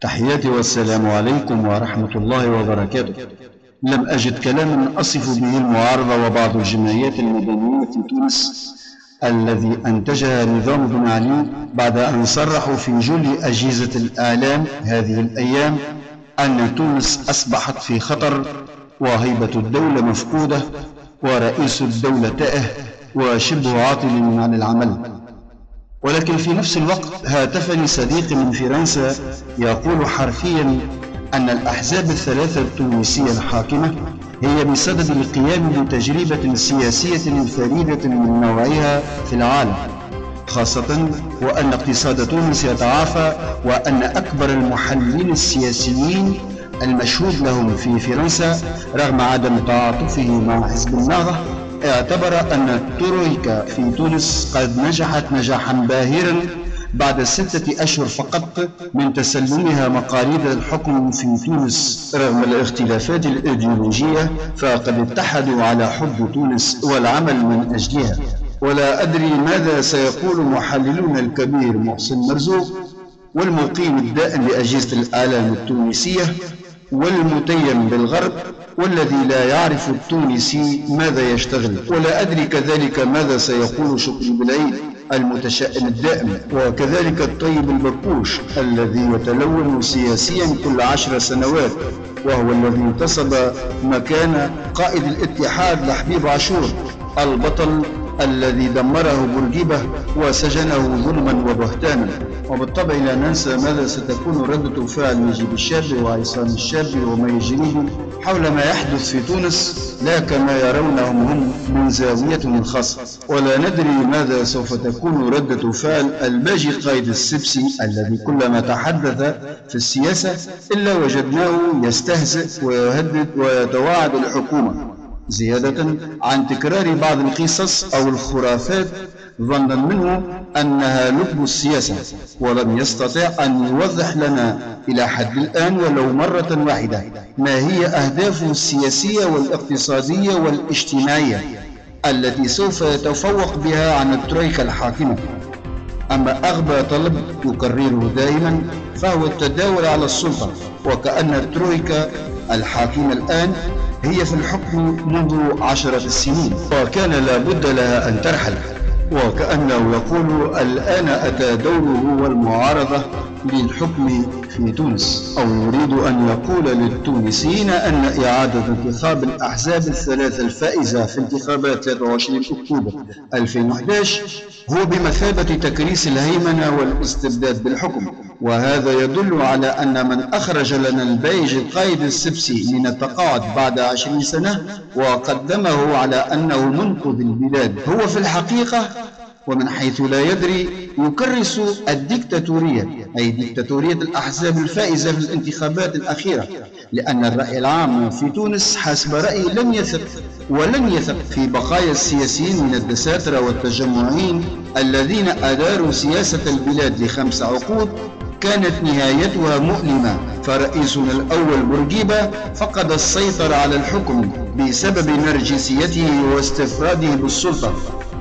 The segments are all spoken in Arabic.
تحياتي والسلام عليكم ورحمة الله وبركاته. لم أجد كلاما أصف به المعارضة وبعض الجمعيات المدنية في تونس الذي أنتجها نظام بن علي بعد أن صرحوا في جل أجهزة الإعلام هذه الأيام أن تونس أصبحت في خطر وهيبة الدولة مفقودة ورئيس الدولة تائه وشبه عاطل عن العمل. ولكن في نفس الوقت هاتفني صديقي من فرنسا يقول حرفيا أن الأحزاب الثلاثة التونسية الحاكمة هي بصدد القيام بتجربة سياسية فريدة من نوعها في العالم، خاصة وأن اقتصاد تونس يتعافى، وأن أكبر المحللين السياسيين المشهود لهم في فرنسا رغم عدم تعاطفه مع حزب النهضة اعتبر أن الترويكا في تونس قد نجحت نجاحا باهرا بعد 6 أشهر فقط من تسلمها مقاليد الحكم في تونس. رغم الاختلافات الإيديولوجية فقد اتحدوا على حب تونس والعمل من أجلها. ولا أدري ماذا سيقول محللون الكبير محسن مرزوق والمقيم الدائم لأجهزة الإعلام التونسية والمتيم بالغرب والذي لا يعرف التونسي ماذا يشتغل. ولا أدري كذلك ماذا سيقول شكري بالعيد المتشائم الدائم، وكذلك الطيب البكوش الذي يتلون سياسيا كل 10 سنوات، وهو الذي انتصب مكان قائد الاتحاد لحبيب عاشور البطل الذي دمره بورقيبة وسجنه ظلما وبهتانا. وبالطبع لا ننسى ماذا ستكون ردة فعل نجيب الشابي وعصام الشابي وما يجريه حول ما يحدث في تونس، لا كما يرونهم هم من زاويتهم الخاصة. ولا ندري ماذا سوف تكون ردة فعل الباجي قائد السبسي الذي كلما تحدث في السياسة إلا وجدناه يستهزئ ويهدد ويتواعد الحكومة، زيادة عن تكرار بعض القصص أو الخرافات ظنا منه أنها لب السياسة، ولم يستطع أن يوضح لنا إلى حد الآن ولو مرة واحدة ما هي أهدافه السياسية والاقتصادية والاجتماعية التي سوف يتفوق بها عن الترويكا الحاكمة. أما أغبى طلب يكرره دائما فهو التداول على السلطة، وكأن الترويكا الحاكمة الآن هي في الحكم منذ 10 سنين وكان لا بد لها أن ترحل، وكأنه يقول الآن أتى دوره والمعارضة للحكم في تونس، أو يريد أن يقول للتونسيين أن إعادة انتخاب الأحزاب الثلاثة الفائزة في انتخابات 23 أكتوبر 2011 هو بمثابة تكريس الهيمنة والاستبداد بالحكم. وهذا يدل على أن من أخرج لنا البايج القائد السبسي من التقاعد بعد 20 سنة وقدمه على أنه منقذ البلاد هو في الحقيقة ومن حيث لا يدري يكرس الديكتاتورية، أي ديكتاتورية الأحزاب الفائزة في الانتخابات الأخيرة، لأن الرأي العام في تونس حسب رأيي ولن يثق في بقايا السياسيين من الدساترة والتجمعين الذين أداروا سياسة البلاد ل5 عقود كانت نهايتها مؤلمة. فرئيسنا الأول بورقيبة فقد السيطرة على الحكم بسبب نرجسيته واستفراده بالسلطة،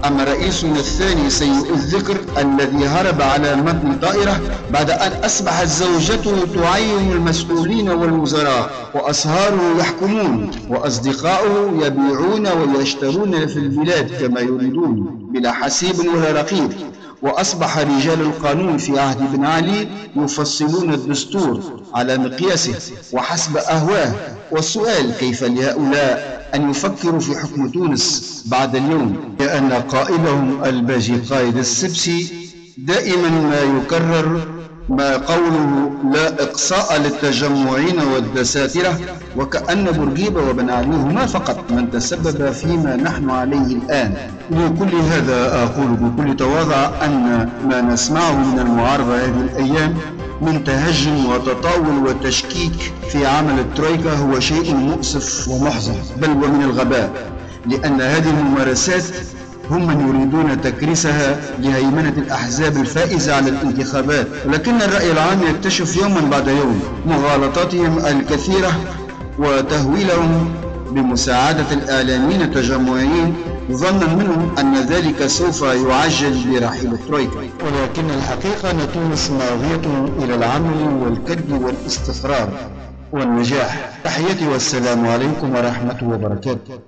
أما رئيسنا الثاني سيء الذكر الذي هرب على متن طائرة بعد أن أصبحت زوجته تعين المسؤولين والوزراء وأصهاره يحكمون وأصدقاؤه يبيعون ويشترون في البلاد كما يريدون بلا حسيب ولا رقيب، وأصبح رجال القانون في عهد بن علي يفصلون الدستور على مقياسه وحسب أهواه. والسؤال كيف لهؤلاء أن يفكروا في حكم تونس بعد اليوم، لأن قائدهم الباجي قائد السبسي دائما ما يكرر ما قوله لا إقصاء للتجمعين والدساترة، وكأن بورقيبة وبن علي هما فقط من تسبب فيما نحن عليه الآن. لكل هذا أقول بكل تواضع أن ما نسمعه من المعارضة هذه الأيام من تهجم وتطاول وتشكيك في عمل الترويكا هو شيء مؤسف ومحزن، بل ومن الغباء، لأن هذه الممارسات هم من يريدون تكريسها لهيمنة الأحزاب الفائزة على الانتخابات. ولكن الرأي العام يكتشف يوما بعد يوم مغالطاتهم الكثيرة وتهويلهم بمساعدة الإعلاميين التجمعيين ظنا منهم أن ذلك سوف يعجل برحيل الترويكا، ولكن الحقيقة أن تونس ماضية إلى العمل والكد والاستقرار والنجاح. تحياتي والسلام عليكم ورحمة الله وبركاته.